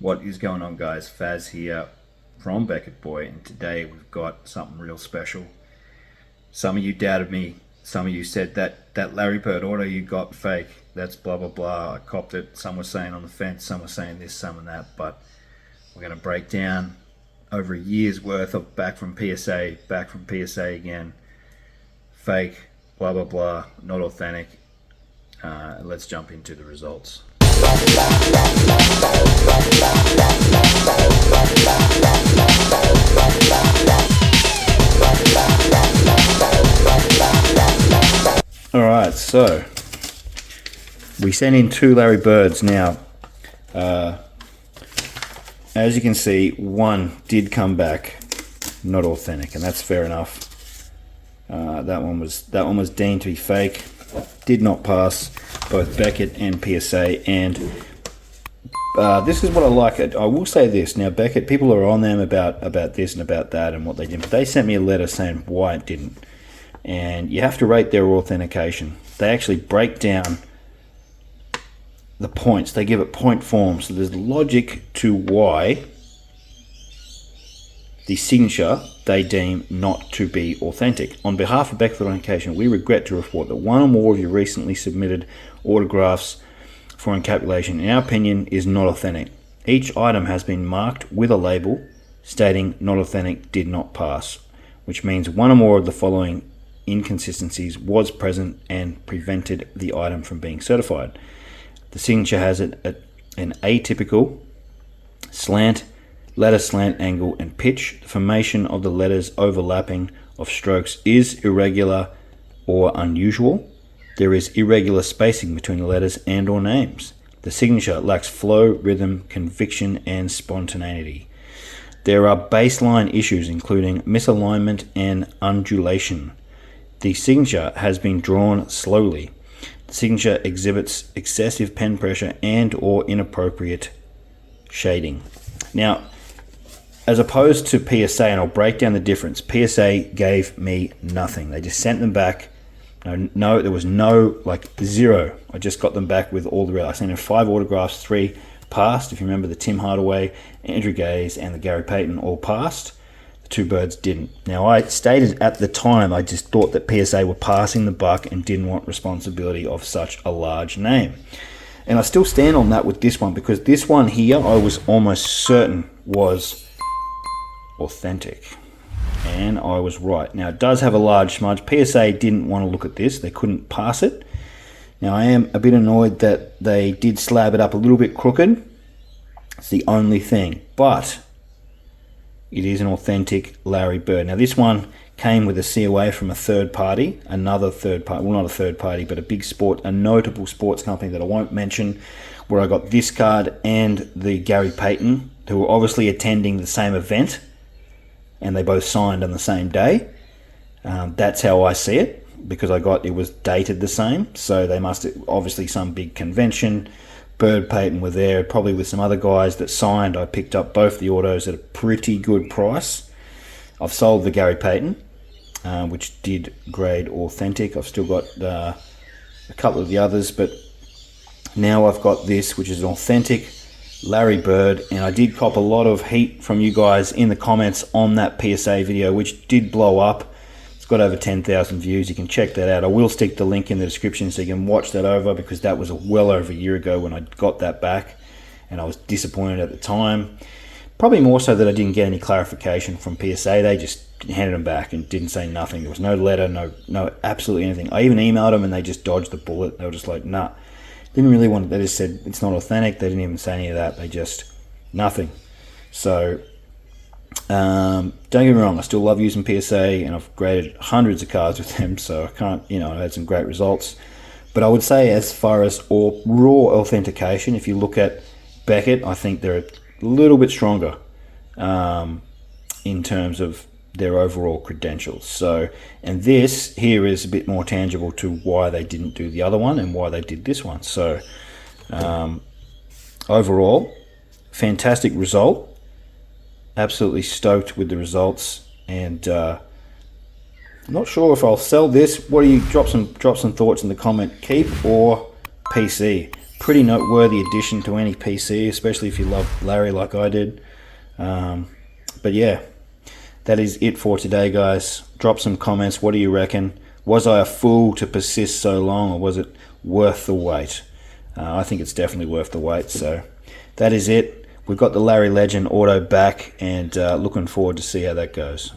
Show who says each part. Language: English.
Speaker 1: What is going on, guys? Faz here from Beckett Boy, and today we've got something real special. Some of you doubted me. Some of you said that Larry Bird order you got fake. That's blah blah blah. I copped it. Some were saying on the fence. Some were saying this, some and that. But we're going to break down over a year's worth of back from PSA again. Fake, blah blah blah, not authentic. Let's jump into the results. Alright, so we sent in 2 Larry Birds. Now as you can see, one did come back not authentic, and that's fair enough. That one was deemed to be fake. Did not pass both Beckett and PSA, and this is what I like. I will say this now: Beckett, people are on them about this and about that and what they did, but they sent me a letter saying why it didn't, and you have to rate their authentication. They actually break down the points. They give it point form, so there's logic to why the signature they deem not to be authentic. On behalf of Beckett Authentication, we regret to report that one or more of your recently submitted autographs for encapsulation, in our opinion, is not authentic. Each item has been marked with a label stating not authentic, did not pass, which means one or more of the following inconsistencies was present and prevented the item from being certified. The signature has an atypical letter slant angle and pitch. The formation of the letters overlapping of strokes is irregular or unusual. There is irregular spacing between the letters and or names. The signature lacks flow, rhythm, conviction, and spontaneity. There are baseline issues including misalignment and undulation. The signature has been drawn slowly. The signature exhibits excessive pen pressure and or inappropriate shading. Now, as opposed to PSA, and I'll break down the difference, PSA gave me nothing. They just sent them back. No, there was no, zero. I just got them back with all the real. I sent in 5 autographs, 3 passed. If you remember, the Tim Hardaway, Andrew Gaze, and the Gary Payton all passed. The 2 Birds didn't. Now, I stated at the time, I just thought that PSA were passing the buck and didn't want responsibility of such a large name. And I still stand on that with this one, because this one here, I was almost certain was authentic. And I was right. Now, it does have a large smudge. PSA didn't want to look at this. They couldn't pass it. Now, I am a bit annoyed that they did slab it up a little bit crooked. It's the only thing. But it is an authentic Larry Bird. Now, this one came with a COA from a third party, another third party, well, not a third party, but a notable sports company that I won't mention, where I got this card and the Gary Payton, who were obviously attending the same event, and they both signed on the same day. That's how I see it, because it was dated the same, so they must have, obviously some big convention. Bird, Payton were there, probably with some other guys that signed. I picked up both the autos at a pretty good price. I've sold the Gary Payton, which did grade authentic. I've still got a couple of the others, but now I've got this, which is an authentic Larry Bird, and I did cop a lot of heat from you guys in the comments on that PSA video, which did blow up. It's got over 10,000 views. You can check that out. I will stick the link in the description so you can watch that over, because that was well over a year ago when I got that back, and I was disappointed at the time. Probably more so that I didn't get any clarification from PSA. They just handed them back and didn't say nothing. There was no letter, no absolutely anything. I even emailed them and they just dodged the bullet. They were just like, nah. Didn't really want it. They just said it's not authentic. They didn't even say any of that. They just nothing. So don't get me wrong, I still love using PSA, and I've graded hundreds of cards with them, so I can't, I had some great results. But I would say, as far as raw authentication, if you look at Beckett, I think they're a little bit stronger in terms of their overall credentials. So, and this here is a bit more tangible to why they didn't do the other one and why they did this one. So overall, fantastic result. Absolutely stoked with the results, and not sure if I'll sell this. What do you drop some thoughts in the comment? Keep or PC? pretty noteworthy addition to any PC, especially if you love Larry like I did. But yeah, that is it for today, guys. Drop some comments. What do you reckon? Was I a fool to persist so long, or was it worth the wait? I think it's definitely worth the wait. So that is it. We've got the Larry Legend auto back, and looking forward to see how that goes.